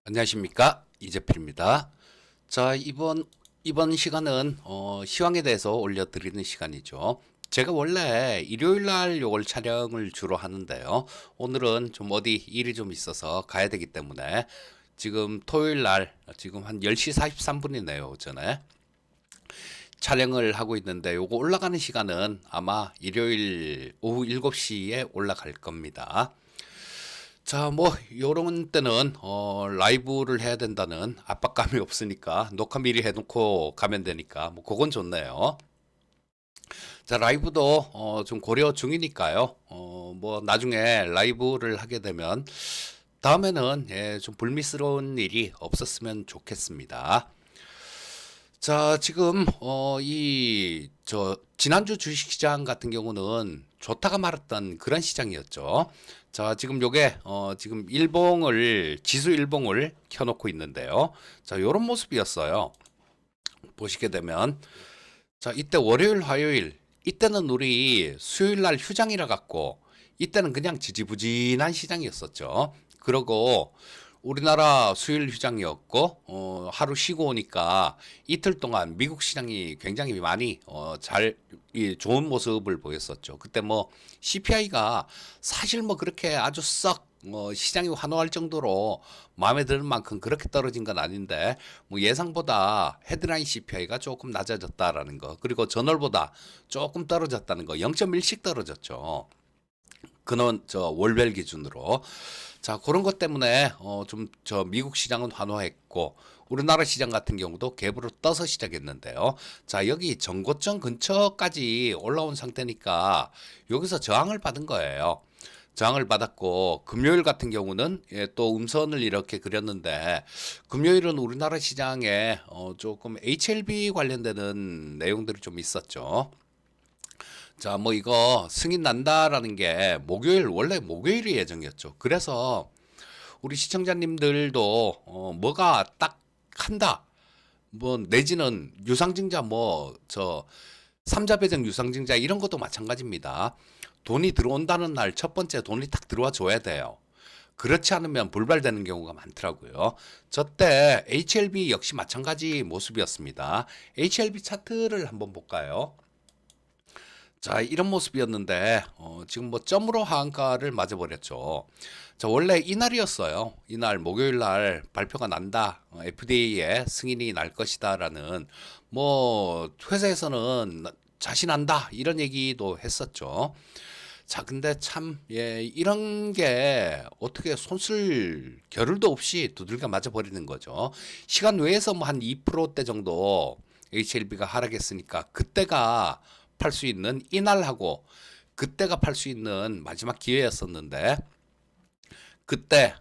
안녕하십니까, 이재필입니다. 자, 이번 시간은 시황에 대해서 올려드리는 시간이죠. 제가 원래 일요일 날 요걸 촬영을 주로 하는데요. 오늘은 좀 어디 일이 좀 있어서 가야 되기 때문에 지금 토요일 날 지금 한 10시 43분이네요, 오전에. 촬영을 하고 있는데 요거 올라가는 시간은 아마 일요일 오후 7시에 올라갈 겁니다. 자, 뭐 요런 때는 라이브를 해야 된다는 압박감이 없으니까 녹화 미리 해놓고 가면 되니까 뭐 그건 좋네요. 자, 라이브도 좀 고려 중이니까요. 뭐 나중에 라이브를 하게 되면 다음에는 좀 불미스러운 일이 없었으면 좋겠습니다. 자, 지금 이 저 지난주 주식시장 같은 경우는 좋다가 말았던 그런 시장이었죠. 자, 지금 요게 지금 일봉을 지수 일봉을 켜놓고 있는데요. 자, 요런 모습이었어요. 보시게 되면 자, 이때 월요일, 화요일 이때는 우리 수요일 날 휴장이라 갖고 이때는 그냥 지지부진한 시장이었었죠. 그러고 우리나라 수요일 휴장이었고 하루 쉬고 오니까 이틀 동안 미국 시장이 굉장히 많이 좋은 모습을 보였었죠. 그때 뭐 CPI가 사실 뭐 그렇게 아주 썩 시장이 환호할 정도로 마음에 드는 만큼 그렇게 떨어진 건 아닌데 뭐 예상보다 헤드라인 CPI가 조금 낮아졌다라는 거, 그리고 전월보다 조금 떨어졌다는 거, 0.1씩 떨어졌죠. 근원 저 월별 기준으로. 자, 그런 것 때문에 좀 저 미국 시장은 환호했고 우리나라 시장 같은 경우도 갭으로 떠서 시작했는데요. 자, 여기 전고점 근처까지 올라온 상태니까 여기서 저항을 받은 거예요. 저항을 받았고 금요일 같은 경우는 또 음선을 이렇게 그렸는데 금요일은 우리나라 시장에 조금 HLB 관련되는 내용들이 좀 있었죠. 자, 뭐 이거 승인 난다라는 게 목요일, 원래 목요일이 예정이었죠. 그래서 우리 시청자님들도 뭐가 딱 한다. 뭐 내지는 유상증자 뭐 저 삼자 배정 유상증자 이런 것도 마찬가지입니다. 돈이 들어온다는 날 첫 번째 돈이 딱 들어와 줘야 돼요. 그렇지 않으면 불발되는 경우가 많더라고요. 저때 HLB 역시 마찬가지 모습이었습니다. HLB 차트를 한번 볼까요? 자, 이런 모습이었는데 지금 뭐 점으로 하한가를 맞아버렸죠. 자, 원래 이날이었어요. 이날 목요일 날 발표가 난다. FDA의 승인이 날 것이다라는 뭐 회사에서는 자신한다 이런 얘기도 했었죠. 자, 근데 참, 이런 게 어떻게 손쓸 겨를도 없이 두들겨 맞아버리는 거죠. 시간 외에서 뭐 한 2%대 정도 HLB가 하락했으니까 그때가 팔 수 있는 이날하고 그때가 팔 수 있는 마지막 기회였었는데 그때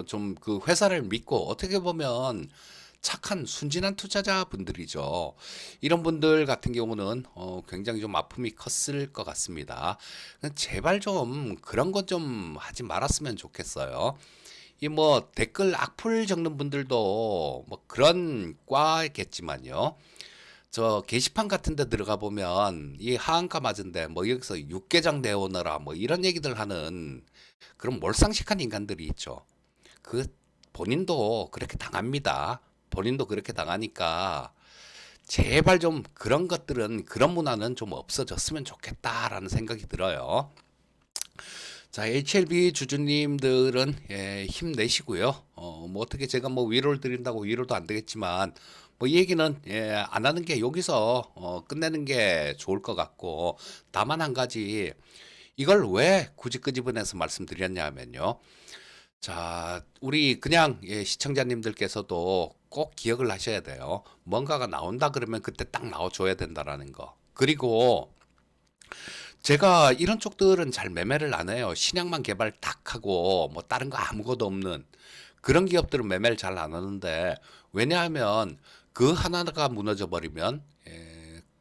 좀 그 회사를 믿고 어떻게 보면 착한 순진한 투자자분들이죠. 이런 분들 같은 경우는 굉장히 좀 아픔이 컸을 것 같습니다. 제발 좀 그런 것 좀 하지 말았으면 좋겠어요. 이 뭐 댓글 악플 적는 분들도 뭐 그런 과겠지만요. 저 게시판 같은 데 들어가 보면 이 하한가 맞은데 뭐 여기서 육개장 내오너라 뭐 이런 얘기들 하는 그런 몰상식한 인간들이 있죠. 그 본인도 그렇게 당합니다. 본인도 그렇게 당하니까 제발 좀 그런 것들은 그런 문화는 좀 없어졌으면 좋겠다라는 생각이 들어요. 자, HLB 주주님들은 힘내시고요. 뭐 어떻게 제가 뭐 위로를 드린다고 위로도 안 되겠지만 뭐 이 얘기는 안 하는 게 여기서 끝내는 게 좋을 것 같고 다만 한 가지 이걸 왜 굳이 끄집어내서 말씀드렸냐면요. 자, 우리 그냥 시청자님들께서도 꼭 기억을 하셔야 돼요. 뭔가가 나온다 그러면 그때 딱 나와줘야 된다라는 거. 그리고 제가 이런 쪽들은 잘 매매를 안 해요. 신약만 개발 딱 하고 뭐 다른 거 아무것도 없는 그런 기업들은 매매를 잘 안 하는데 왜냐하면 그 하나가 무너져 버리면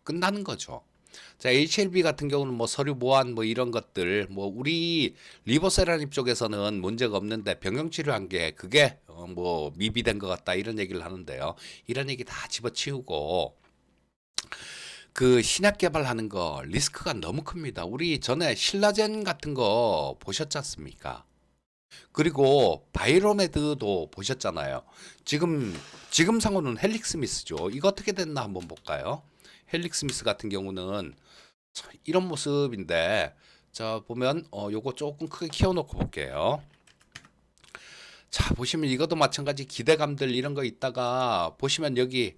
끝나는 거죠. 자, HLB 같은 경우는 뭐 서류 보안 뭐 이런 것들 뭐 우리 리버세라님 쪽에서는 문제가 없는데 병영 치료한 게 그게 뭐 미비된 것 같다 이런 얘기를 하는데요. 이런 얘기 다 집어치우고 그 신약 개발하는 거 리스크가 너무 큽니다. 우리 전에 신라젠 같은 거 보셨지 않습니까? 그리고 바이로메드도 보셨잖아요. 지금 상호는 헬릭 스미스죠. 이거 어떻게 됐나 한번 볼까요? 헬릭 스미스 같은 경우는 자, 이런 모습인데, 자 보면 요거 조금 크게 키워놓고 볼게요. 자 보시면 이것도 마찬가지 기대감들 이런 거 있다가 보시면 여기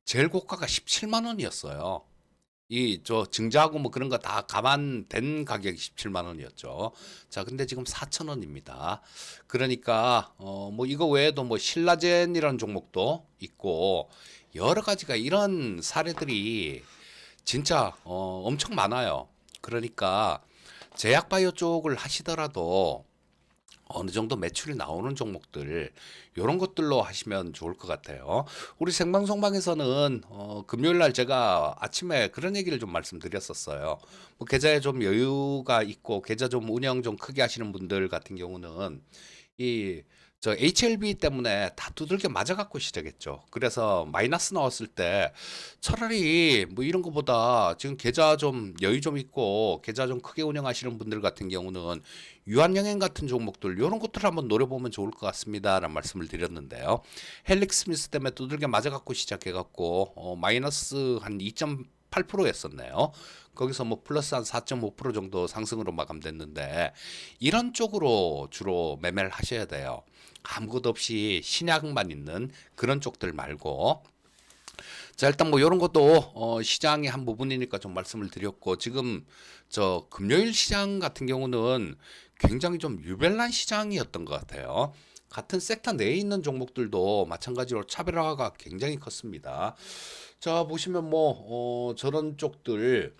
제일 고가가 17만 원이었어요. 이 저 증자하고 뭐 그런 거 다 감안된 가격이 17만 원이었죠. 자, 근데 지금 4천 원입니다. 그러니까 뭐 이거 외에도 뭐 신라젠이라는 종목도 있고 여러 가지가 이런 사례들이 진짜 엄청 많아요. 그러니까 제약바이오 쪽을 하시더라도 어느 정도 매출이 나오는 종목들 요런 것들로 하시면 좋을 것 같아요. 우리 생방송방에서는 금요일 날 제가 아침에 그런 얘기를 좀 말씀드렸었어요. 뭐 계좌에 좀 여유가 있고 계좌 좀 운영 좀 크게 하시는 분들 같은 경우는 이 저 HLB 때문에 다 두들겨 맞아갖고 시작했죠. 그래서 마이너스 나왔을 때 차라리 뭐 이런 거보다 지금 계좌 좀 여유 좀 있고 계좌 좀 크게 운영하시는 분들 같은 경우는 유한영행 같은 종목들 이런 것들을 한번 노려보면 좋을 것 같습니다라는 말씀을 드렸는데요. 헬릭 스미스 때문에 두들겨 맞아갖고 시작해갖고 마이너스 한 2.8%였었네요. 거기서 뭐 플러스 한 4.5% 정도 상승으로 마감됐는데 이런 쪽으로 주로 매매를 하셔야 돼요. 아무것도 없이 신약만 있는 그런 쪽들 말고. 자, 일단 뭐 이런 것도 시장의 한 부분이니까 좀 말씀을 드렸고 지금 저 금요일 시장 같은 경우는 굉장히 좀 유별난 시장이었던 것 같아요. 같은 섹터 내에 있는 종목들도 마찬가지로 차별화가 굉장히 컸습니다. 자, 보시면 뭐 저런 쪽들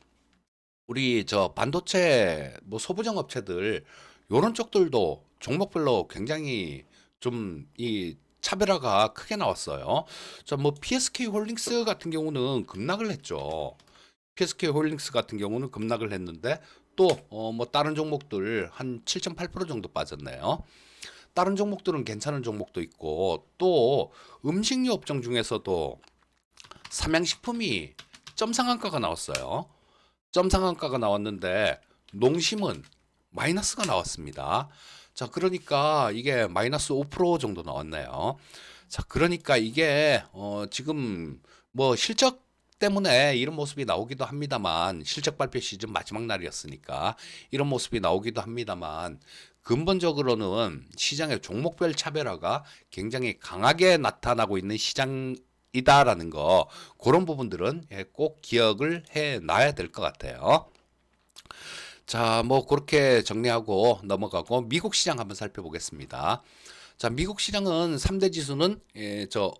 우리 저 반도체 뭐 소부장 업체들 요런 쪽들도 종목별로 굉장히 좀 이 차별화가 크게 나왔어요. 자, 뭐 PSK 홀딩스 같은 경우는 급락을 했죠. PSK 홀딩스 같은 경우는 급락을 했는데 또 뭐 다른 종목들 한 7.8% 정도 빠졌네요. 다른 종목들은 괜찮은 종목도 있고 또 음식료 업종 중에서도 삼양식품이 점상한가가 나왔어요. 점상한가가 나왔는데 농심은 마이너스가 나왔습니다. 자, 그러니까 이게 마이너스 5% 정도 나왔네요. 자, 그러니까 이게 지금 뭐 실적 때문에 이런 모습이 나오기도 합니다만 실적 발표 시즌 마지막 날이었으니까 이런 모습이 나오기도 합니다만 근본적으로는 시장의 종목별 차별화가 굉장히 강하게 나타나고 있는 시장이다라는 거 그런 부분들은 꼭 기억을 해 놔야 될 것 같아요. 자, 뭐 그렇게 정리하고 넘어가고 미국 시장 한번 살펴보겠습니다. 자, 미국 시장은 3대 지수는 저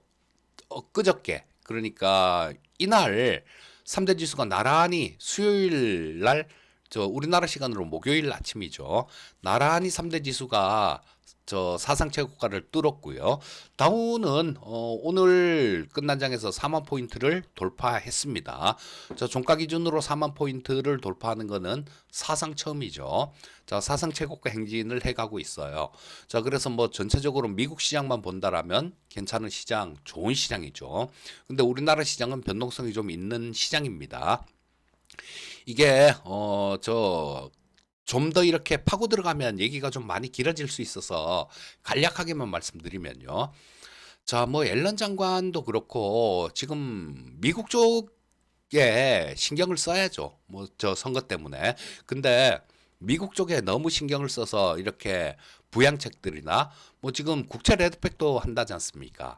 엊그저께 그러니까 이날 3대 지수가 나란히 수요일 날 저 우리나라 시간으로 목요일 아침이죠. 나란히 3대 지수가 저 사상 최고가를 뚫었고요. 다우는 오늘 끝난 장에서 4만 포인트를 돌파했습니다. 자, 종가 기준으로 4만 포인트를 돌파하는 것은 사상 처음이죠. 자, 사상 최고가 행진을 해가고 있어요. 자, 그래서 뭐 전체적으로 미국 시장만 본다라면 괜찮은 시장, 좋은 시장이죠. 근데 우리나라 시장은 변동성이 좀 있는 시장입니다. 이게 좀 더 이렇게 파고 들어가면 얘기가 좀 많이 길어질 수 있어서 간략하게만 말씀드리면요. 자, 뭐 앨런 장관도 그렇고 지금 미국 쪽에 신경을 써야죠. 뭐 저 선거 때문에. 근데 미국 쪽에 너무 신경을 써서 이렇게 부양책들이나 뭐 지금 국채 레드백도 한다지 않습니까?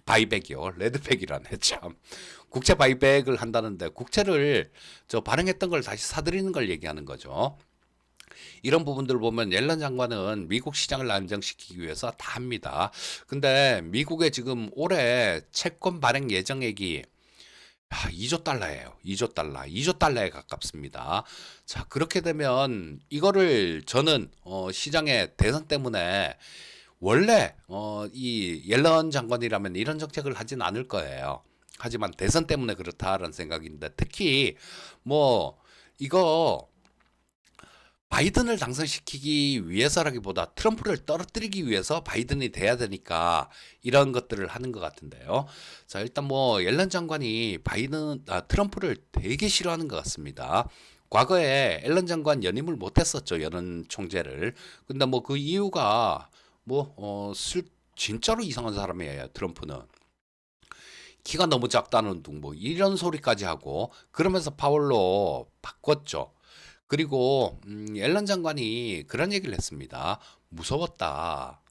바이백이요. 레드백이라네 참. 국채 바이백을 한다는데 국채를 저 발행했던 걸 다시 사들이는 걸 얘기하는 거죠. 이런 부분들을 보면 옐런 장관은 미국 시장을 안정시키기 위해서 다 합니다. 근데 미국의 지금 올해 채권 발행 예정액이 2조 달러예요. 2조 달러. 2조 달러에 가깝습니다. 자, 그렇게 되면 이거를 저는 시장의 대선 때문에 원래 이 옐런 장관이라면 이런 정책을 하진 않을 거예요. 하지만 대선 때문에 그렇다라는 생각인데 특히 뭐 이거 바이든을 당선시키기 위해서라기보다 트럼프를 떨어뜨리기 위해서 바이든이 돼야 되니까 이런 것들을 하는 것 같은데요. 자, 일단 뭐 옐런 장관이 트럼프를 되게 싫어하는 것 같습니다. 과거에 앨런 장관 연임을 못했었죠. 연은 총재를. 근데 뭐 그 이유가 뭐 진짜로 이상한 사람이에요. 트럼프는. 키가 너무 작다는 둥 뭐 이런 소리까지 하고 그러면서 파월로 바꿨죠. 그리고 앨런 장관이 그런 얘기를 했습니다. 무서웠다.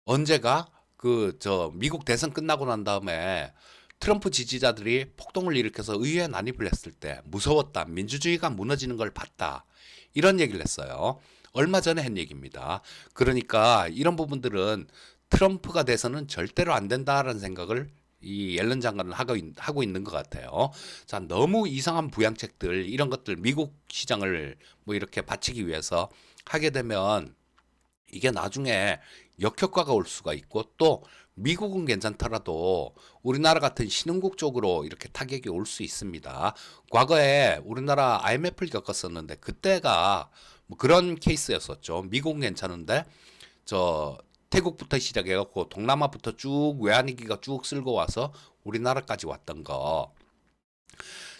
언제가 그 저 미국 대선 끝나고 난 다음에 트럼프 지지자들이 폭동을 일으켜서 의회에 난입을 했을 때 무서웠다. 민주주의가 무너지는 걸 봤다. 이런 얘기를 했어요. 얼마 전에 한 얘기입니다. 그러니까 이런 부분들은 트럼프가 돼서는 절대로 안 된다라는 생각을 이 옐런 장관은 하고 있는 것 같아요. 자, 너무 이상한 부양책들, 이런 것들 미국 시장을 뭐 이렇게 받치기 위해서 하게 되면 이게 나중에 역효과가 올 수가 있고 또 미국은 괜찮더라도 우리나라 같은 신흥국 쪽으로 이렇게 타격이 올 수 있습니다. 과거에 우리나라 IMF를 겪었었는데 그때가 뭐 그런 케이스였었죠. 미국은 괜찮은데 저 태국부터 시작해갖고 동남아부터 쭉 외환위기가 쭉 쓸고 와서 우리나라까지 왔던 거.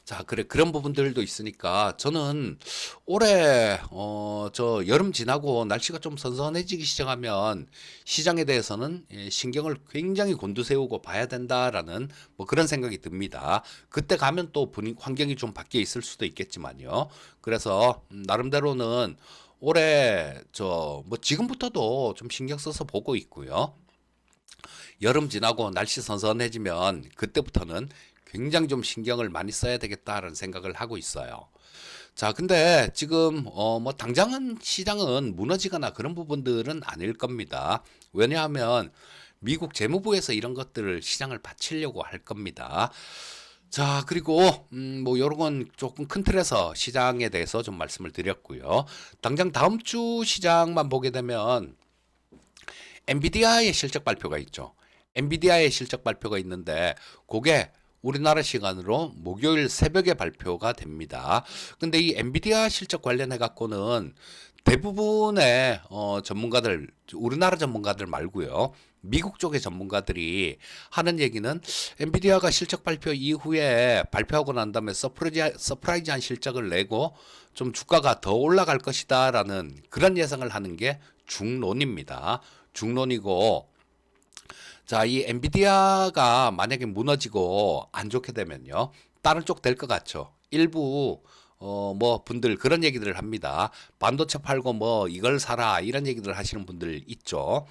자, 그래, 그런 부분들도 있으니까 저는 올해, 저 여름 지나고 날씨가 좀 선선해지기 시작하면 시장에 대해서는 신경을 굉장히 곤두세우고 봐야 된다라는 뭐 그런 생각이 듭니다. 그때 가면 또 환경이 좀 바뀌어 있을 수도 있겠지만요. 그래서, 나름대로는 올해, 뭐 지금부터도 좀 신경 써서 보고 있고요. 여름 지나고 날씨 선선해지면 그때부터는 굉장히 좀 신경을 많이 써야 되겠다라는 생각을 하고 있어요. 자, 근데 지금 뭐 당장은 시장은 무너지거나 그런 부분들은 아닐 겁니다. 왜냐하면 미국 재무부에서 이런 것들을 시장을 받치려고 할 겁니다. 자, 그리고 뭐 요런 건 조금 큰 틀에서 시장에 대해서 좀 말씀을 드렸고요. 당장 다음 주 시장만 보게 되면 엔비디아의 실적 발표가 있죠. 엔비디아의 실적 발표가 있는데 그게 우리나라 시간으로 목요일 새벽에 발표가 됩니다. 근데 이 엔비디아 실적 관련해 갖고는 대부분의 전문가들, 우리나라 전문가들 말고요. 미국 쪽의 전문가들이 하는 얘기는 엔비디아가 실적 발표 이후에 발표하고 난 다음에 서프라이즈한 실적을 내고 좀 주가가 더 올라갈 것이다라는 그런 예상을 하는 게 중론입니다. 중론이고 자, 이 엔비디아가 만약에 무너지고 안 좋게 되면요. 다른 쪽 될 것 같죠. 일부 뭐 분들 그런 얘기들을 합니다. 반도체 팔고 뭐 이걸 사라 이런 얘기들 하시는 분들 있죠.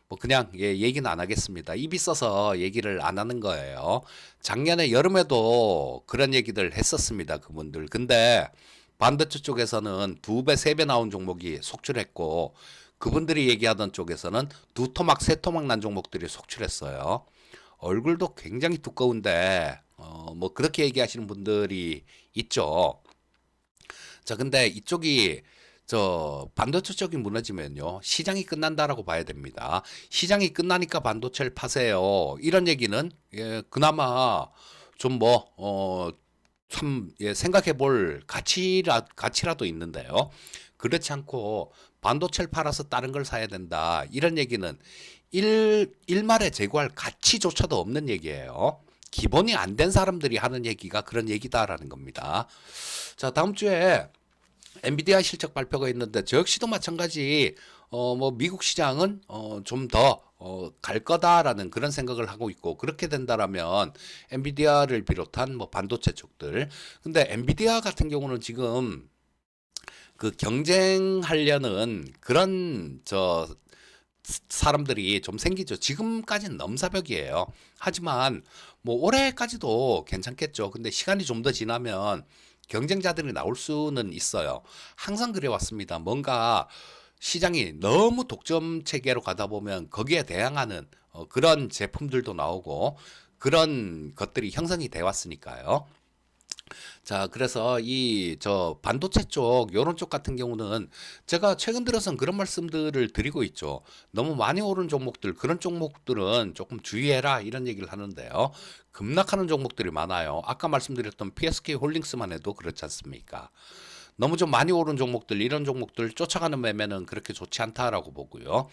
뭐 그냥 얘기는 안 하겠습니다. 입이 써서 얘기를 안 하는 거예요. 작년에 여름에도 그런 얘기들 했었습니다. 그분들. 근데 반도체 쪽에서는 두 배, 세 배 나온 종목이 속출했고 그분들이 얘기하던 쪽에서는 두 토막, 세 토막 난 종목들이 속출했어요. 얼굴도 굉장히 두꺼운데 뭐 그렇게 얘기하시는 분들이 있죠. 자, 근데 이쪽이 저 반도체 쪽이 무너지면요. 시장이 끝난다라고 봐야 됩니다. 시장이 끝나니까 반도체를 파세요. 이런 얘기는 그나마 좀 뭐 참 생각해 볼 가치라도 있는데요. 그렇지 않고 반도체를 팔아서 다른 걸 사야 된다. 이런 얘기는 일말에 제고할 가치조차도 없는 얘기예요. 기본이 안 된 사람들이 하는 얘기가 그런 얘기다라는 겁니다. 자, 다음 주에 엔비디아 실적 발표가 있는데 저 역시도 마찬가지 뭐 미국 시장은 좀 더 갈 거다라는 그런 생각을 하고 있고 그렇게 된다라면 엔비디아를 비롯한 뭐 반도체 쪽들 근데 엔비디아 같은 경우는 지금 그 경쟁하려는 그런 사람들이 좀 생기죠. 지금까지는 넘사벽이에요. 하지만 뭐 올해까지도 괜찮겠죠. 근데 시간이 좀 더 지나면 경쟁자들이 나올 수는 있어요. 항상 그래 왔습니다. 뭔가 시장이 너무 독점 체계로 가다 보면 거기에 대항하는 그런 제품들도 나오고 그런 것들이 형성이 돼 왔으니까요. 자, 그래서 반도체 쪽, 요런 쪽 같은 경우는 제가 최근 들어선 그런 말씀들을 드리고 있죠. 너무 많이 오른 종목들, 그런 종목들은 조금 주의해라, 이런 얘기를 하는데요. 급락하는 종목들이 많아요. 아까 말씀드렸던 PSK 홀딩스만 해도 그렇지 않습니까? 너무 좀 많이 오른 종목들, 이런 종목들 쫓아가는 매매는 그렇게 좋지 않다라고 보고요.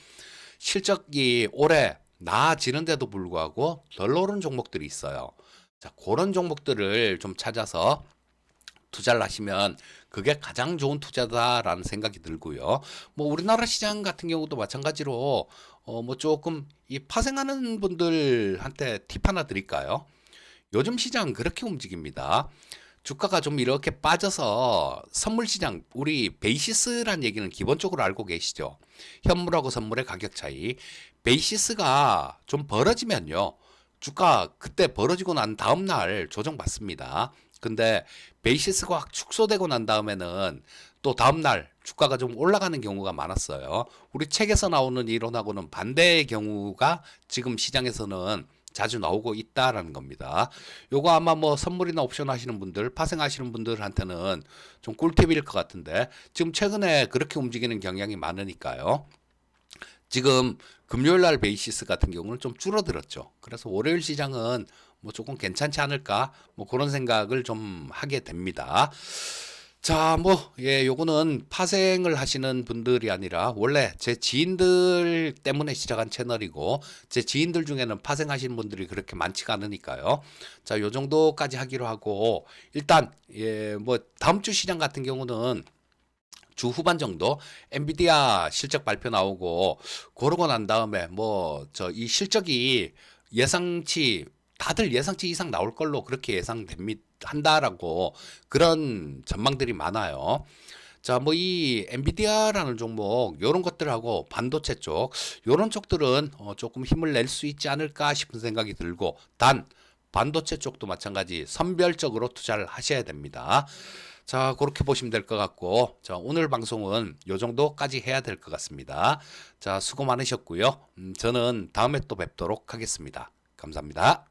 실적이 올해 나아지는데도 불구하고 덜 오른 종목들이 있어요. 자, 그런 종목들을 좀 찾아서 투자를 하시면 그게 가장 좋은 투자다라는 생각이 들고요. 뭐 우리나라 시장 같은 경우도 마찬가지로 뭐 조금 이 파생하는 분들한테 팁 하나 드릴까요? 요즘 시장 그렇게 움직입니다. 주가가 좀 이렇게 빠져서 선물 시장, 우리 베이시스란 얘기는 기본적으로 알고 계시죠? 현물하고 선물의 가격 차이. 베이시스가 좀 벌어지면요. 주가 그때 벌어지고 난 다음 날 조정받습니다. 근데 베이시스가 확 축소되고 난 다음에는 또 다음 날 주가가 좀 올라가는 경우가 많았어요. 우리 책에서 나오는 이론하고는 반대의 경우가 지금 시장에서는 자주 나오고 있다라는 겁니다. 요거 아마 뭐 선물이나 옵션 하시는 분들, 파생하시는 분들한테는 좀 꿀팁일 것 같은데 지금 최근에 그렇게 움직이는 경향이 많으니까요. 지금 금요일 날 베이시스 같은 경우는 좀 줄어들었죠. 그래서 월요일 시장은 뭐 조금 괜찮지 않을까? 뭐 그런 생각을 좀 하게 됩니다. 자, 뭐, 예, 요거는 파생을 하시는 분들이 아니라 원래 제 지인들 때문에 시작한 채널이고 제 지인들 중에는 파생하시는 분들이 그렇게 많지가 않으니까요. 자, 요 정도까지 하기로 하고 일단 예, 뭐 다음 주 시장 같은 경우는 주 후반 정도 엔비디아 실적 발표 나오고 그러고 난 다음에 뭐 저 이 실적이 예상치 다들 예상치 이상 나올 걸로 그렇게 예상됩니다. 한다라고 그런 전망들이 많아요. 자, 뭐 이 엔비디아라는 종목 요런 것들하고 반도체 쪽 요런 쪽들은 조금 힘을 낼 수 있지 않을까 싶은 생각이 들고 단 반도체 쪽도 마찬가지 선별적으로 투자를 하셔야 됩니다. 자, 그렇게 보시면 될 것 같고, 자, 오늘 방송은 요 정도까지 해야 될 것 같습니다. 자, 수고 많으셨고요. 저는 다음에 또 뵙도록 하겠습니다. 감사합니다.